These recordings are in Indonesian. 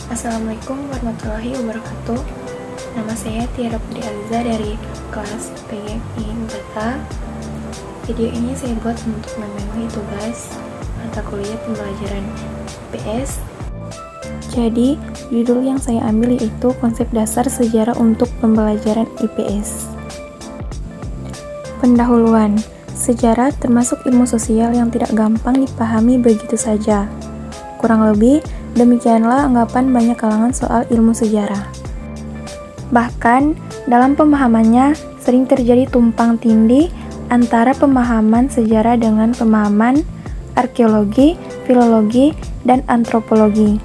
Assalamualaikum warahmatullahi wabarakatuh. Nama saya Tiara Putri Aliza dari kelas PGMI 4A. Video ini saya buat untuk memenuhi tugas mata kuliah pembelajaran IPS. Jadi, judul yang saya ambil yaitu konsep dasar sejarah untuk pembelajaran IPS. Pendahuluan. Sejarah termasuk ilmu sosial yang tidak gampang dipahami begitu saja. Kurang lebih, demikianlah anggapan banyak kalangan soal ilmu sejarah. Bahkan, dalam pemahamannya sering terjadi tumpang tindih antara pemahaman sejarah dengan pemahaman arkeologi, filologi, dan antropologi.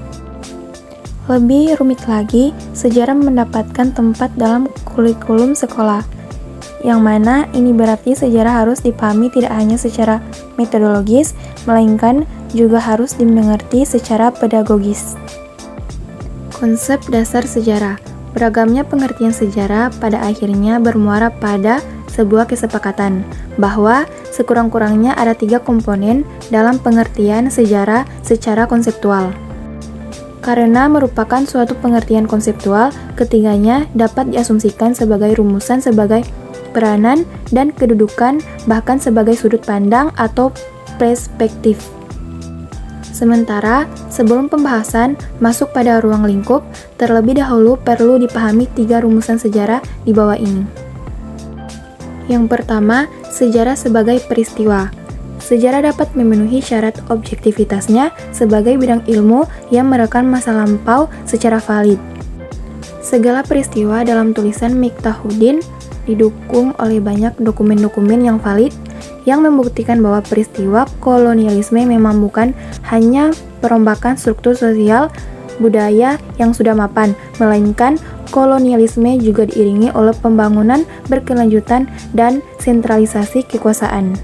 Lebih rumit lagi, sejarah mendapatkan tempat dalam kurikulum sekolah, yang mana ini berarti sejarah harus dipahami tidak hanya secara metodologis, melainkan juga harus dimengerti secara pedagogis. Konsep dasar sejarah. Beragamnya pengertian sejarah pada akhirnya bermuara pada sebuah kesepakatan bahwa sekurang-kurangnya ada 3 komponen dalam pengertian sejarah secara konseptual. Karena merupakan suatu pengertian konseptual, ketiganya dapat diasumsikan sebagai rumusan sebagai peranan dan kedudukan, bahkan sebagai sudut pandang atau perspektif. Sementara, sebelum pembahasan masuk pada ruang lingkup, terlebih dahulu perlu dipahami 3 rumusan sejarah di bawah ini. Yang pertama, sejarah sebagai peristiwa. Sejarah dapat memenuhi syarat objektivitasnya sebagai bidang ilmu yang merekam masa lampau secara valid. Segala peristiwa dalam tulisan Miftahuddin didukung oleh banyak dokumen-dokumen yang valid yang membuktikan bahwa peristiwa kolonialisme memang bukan hanya perombakan struktur sosial budaya yang sudah mapan, melainkan kolonialisme juga diiringi oleh pembangunan berkelanjutan dan sentralisasi kekuasaan.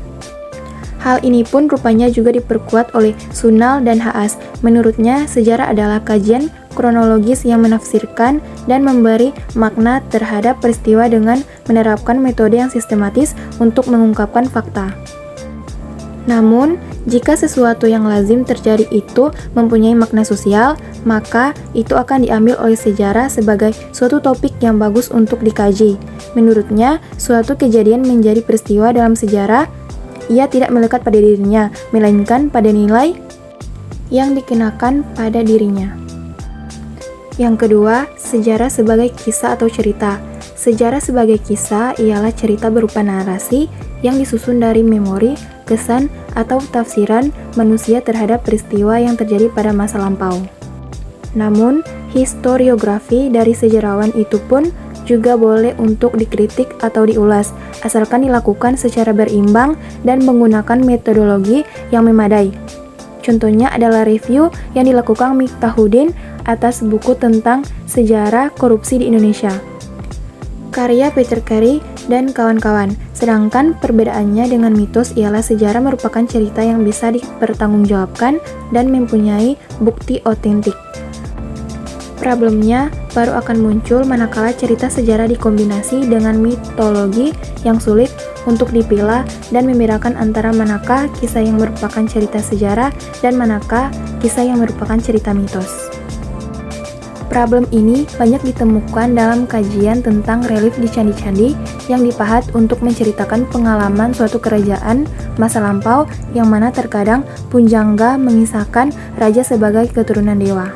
Hal ini pun rupanya juga diperkuat oleh Sunal dan Haas. Menurutnya, sejarah adalah kajian kronologis yang menafsirkan dan memberi makna terhadap peristiwa dengan menerapkan metode yang sistematis untuk mengungkapkan fakta. Namun, jika sesuatu yang lazim terjadi itu mempunyai makna sosial, maka itu akan diambil oleh sejarah sebagai suatu topik yang bagus untuk dikaji. Menurutnya, suatu kejadian menjadi peristiwa dalam sejarah, ia tidak melekat pada dirinya, melainkan pada nilai yang dikenakan pada dirinya. Yang kedua, sejarah sebagai kisah atau cerita. Sejarah sebagai kisah ialah cerita berupa narasi yang disusun dari memori, kesan, atau tafsiran manusia terhadap peristiwa yang terjadi pada masa lampau. Namun, historiografi dari sejarawan itu pun juga boleh untuk dikritik atau diulas, asalkan dilakukan secara berimbang dan menggunakan metodologi yang memadai. Contohnya adalah review yang dilakukan Miftahuddin atas buku tentang sejarah korupsi di Indonesia, karya Peter Carey dan kawan-kawan. Sedangkan perbedaannya dengan mitos ialah sejarah merupakan cerita yang bisa dipertanggungjawabkan dan mempunyai bukti otentik. Problemnya baru akan muncul manakala cerita sejarah dikombinasi dengan mitologi yang sulit untuk dipilah dan membedakan antara manakah kisah yang merupakan cerita sejarah dan manakah kisah yang merupakan cerita mitos. Problem ini banyak ditemukan dalam kajian tentang relief di candi-candi yang dipahat untuk menceritakan pengalaman suatu kerajaan masa lampau yang mana terkadang punjangga mengisahkan raja sebagai keturunan dewa.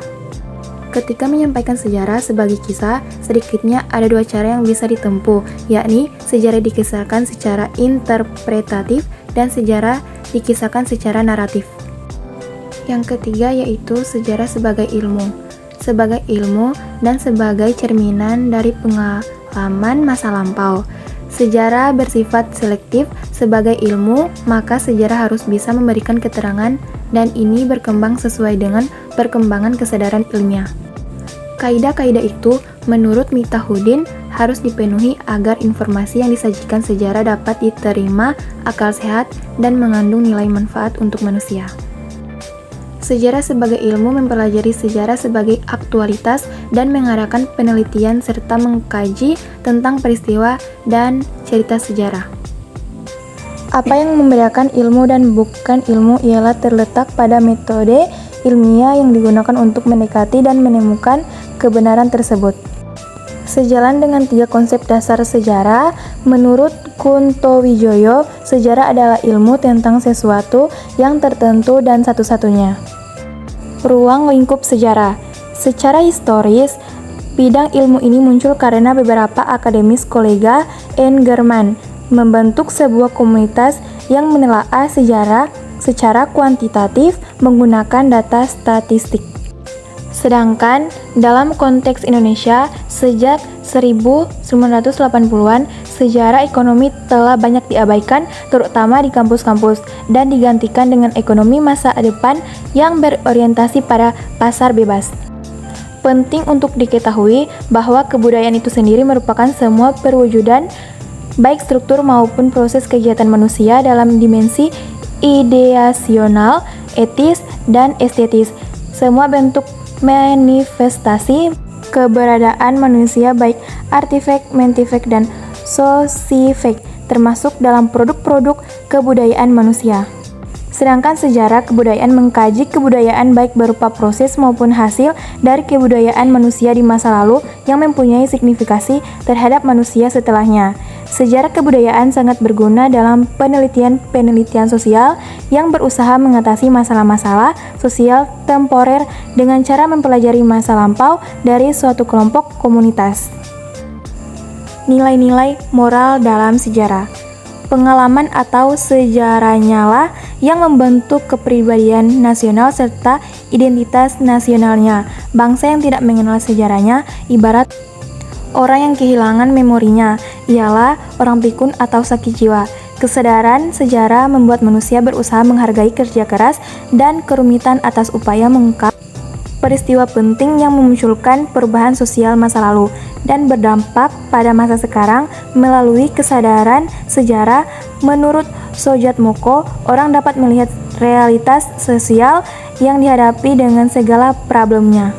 Ketika menyampaikan sejarah sebagai kisah, sedikitnya ada 2 cara yang bisa ditempuh, yakni sejarah dikisahkan secara interpretatif dan sejarah dikisahkan secara naratif. Yang ketiga yaitu sejarah sebagai ilmu. Sebagai ilmu dan sebagai cerminan dari pengalaman masa lampau. Sejarah bersifat selektif sebagai ilmu, maka sejarah harus bisa memberikan keterangan dan ini berkembang sesuai dengan perkembangan kesadaran ilmiah. Kaidah-kaidah itu, menurut Miftahuddin, harus dipenuhi agar informasi yang disajikan sejarah dapat diterima akal sehat dan mengandung nilai manfaat untuk manusia. Sejarah sebagai ilmu mempelajari sejarah sebagai aktualitas dan mengadakan penelitian serta mengkaji tentang peristiwa dan cerita sejarah. Apa yang membedakan ilmu dan bukan ilmu ialah terletak pada metode ilmiah yang digunakan untuk mendekati dan menemukan kebenaran tersebut. Sejalan dengan 3 konsep dasar sejarah, menurut Kuntowijoyo, sejarah adalah ilmu tentang sesuatu yang tertentu dan satu-satunya. Ruang lingkup sejarah. Secara historis, bidang ilmu ini muncul karena beberapa akademis kolega Engerman membentuk sebuah komunitas yang menelaah sejarah secara kuantitatif menggunakan data statistik. Sedangkan dalam konteks Indonesia, sejak 1980-an, sejarah ekonomi telah banyak diabaikan, terutama di kampus-kampus, dan digantikan dengan ekonomi masa depan yang berorientasi pada pasar bebas. Penting untuk diketahui bahwa kebudayaan itu sendiri merupakan semua perwujudan, baik struktur maupun proses kegiatan manusia dalam dimensi ideasional, etis, dan estetis. Semua bentuk manifestasi keberadaan manusia baik artifek, mentifek, dan sosifek termasuk dalam produk-produk kebudayaan manusia. Sedangkan sejarah kebudayaan mengkaji kebudayaan baik berupa proses maupun hasil dari kebudayaan manusia di masa lalu yang mempunyai signifikasi terhadap manusia setelahnya. Sejarah kebudayaan sangat berguna dalam penelitian sosial yang berusaha mengatasi masalah-masalah sosial temporer dengan cara mempelajari masa lampau dari suatu kelompok komunitas. Nilai-nilai moral dalam sejarah. Pengalaman atau sejarahnya lah yang membentuk kepribadian nasional serta identitas nasionalnya. Bangsa yang tidak mengenal sejarahnya ibarat orang yang kehilangan memorinya, ialah orang pikun atau sakit jiwa. Kesadaran sejarah membuat manusia berusaha menghargai kerja keras dan kerumitan atas upaya mengungkap peristiwa penting yang memunculkan perubahan sosial masa lalu dan berdampak pada masa sekarang melalui kesadaran sejarah. Menurut Sojatmoko, orang dapat melihat realitas sosial yang dihadapi dengan segala problemnya.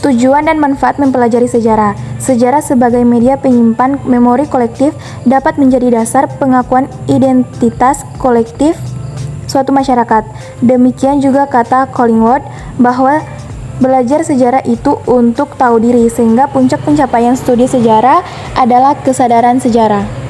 Tujuan dan manfaat mempelajari sejarah. Sejarah sebagai media penyimpan memori kolektif dapat menjadi dasar pengakuan identitas kolektif suatu masyarakat. Demikian juga kata Collingwood bahwa belajar sejarah itu untuk tahu diri, sehingga puncak pencapaian studi sejarah adalah kesadaran sejarah.